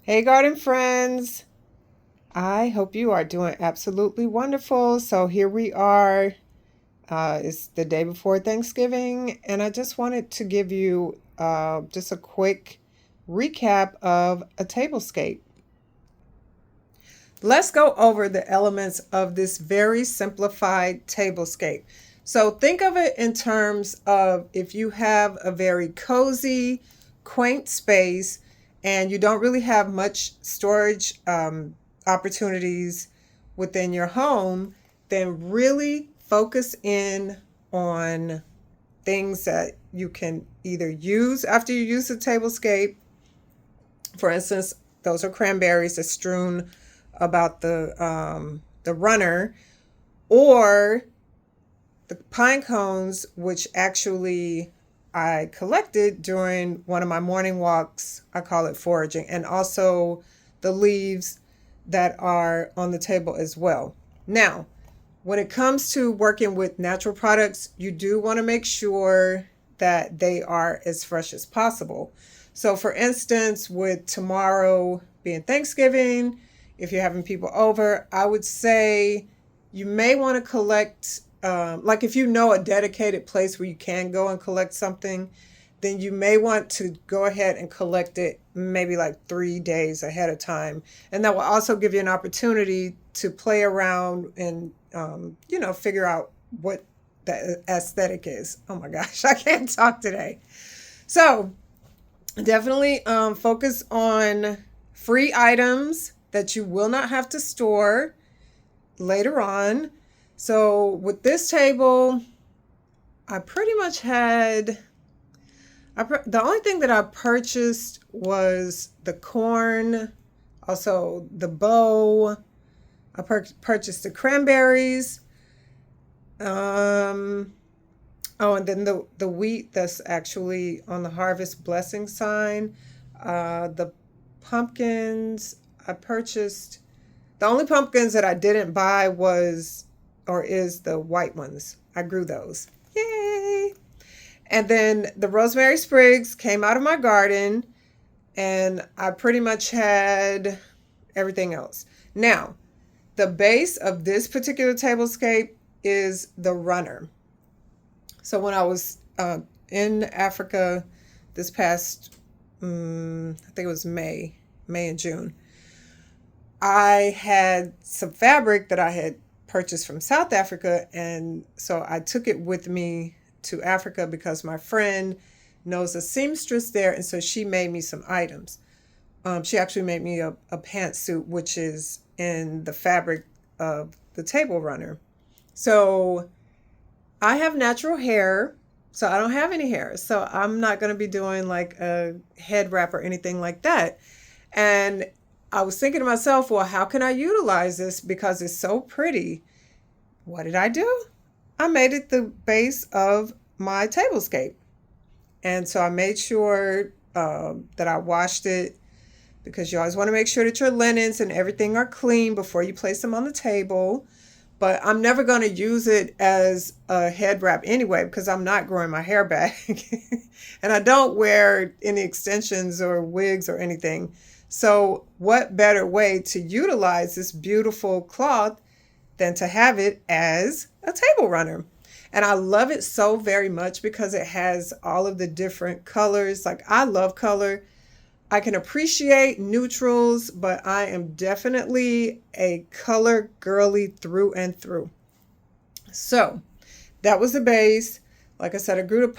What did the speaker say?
Hey, garden friends. I hope you are doing absolutely wonderful. So, here we are. It's the day before Thanksgiving, and I just wanted to give you just a quick recap of a tablescape. Let's go over the elements of this very simplified tablescape. So, think of it in terms of if you have a very cozy, quaint space and you don't really have much storage opportunities within your home, then really focus in on things that you can either use after you use the tablescape. For instance, those are cranberries that strewn about the runner, or the pine cones, which actually I collected during one of my morning walks. I call it foraging, and also the leaves that are on the table as well. Now, when it comes to working with natural products, you do want to make sure that they are as fresh as possible. So, for instance, with tomorrow being Thanksgiving, if you're having people over, I would say you may want to collect, like if you know a dedicated place where you can go and collect something, then you may want to go ahead and collect it maybe like 3 days ahead of time. And that will also give you an opportunity to play around and, figure out what the aesthetic is. Oh my gosh, I can't talk today. So definitely focus on free items that you will not have to store later on. So with this table, I pretty much had the only thing that I purchased was the corn, also the bow. I purchased the cranberries. And then the wheat that's actually on the harvest blessing sign. The pumpkins I purchased. The only pumpkins that I didn't buy is the white ones. I grew those. Yay! And then the rosemary sprigs came out of my garden, and I pretty much had everything else. Now, the base of this particular tablescape is the runner. So when I was in Africa this past, I think it was May and June, I had some fabric that I had purchased from South Africa, and so I took it with me to Africa because my friend knows a seamstress there, and so she made me some items. She actually made me a pantsuit, which is in the fabric of the table runner. So I have natural hair, so I don't have any hair. So I'm not going to be doing like a head wrap or anything like that. And I was thinking to myself, well, how can I utilize this because it's so pretty? What did I do? I made it the base of my tablescape. And so I made sure that I washed it, because you always want to make sure that your linens and everything are clean before you place them on the table. But I'm never going to use it as a head wrap anyway, because I'm not growing my hair back. And I don't wear any extensions or wigs or anything. So what better way to utilize this beautiful cloth than to have it as a table runner? And I love it so very much because it has all of the different colors. Like, I love color. I can appreciate neutrals, but I am definitely a color girly through and through. So that was the base. Like I said, I grew the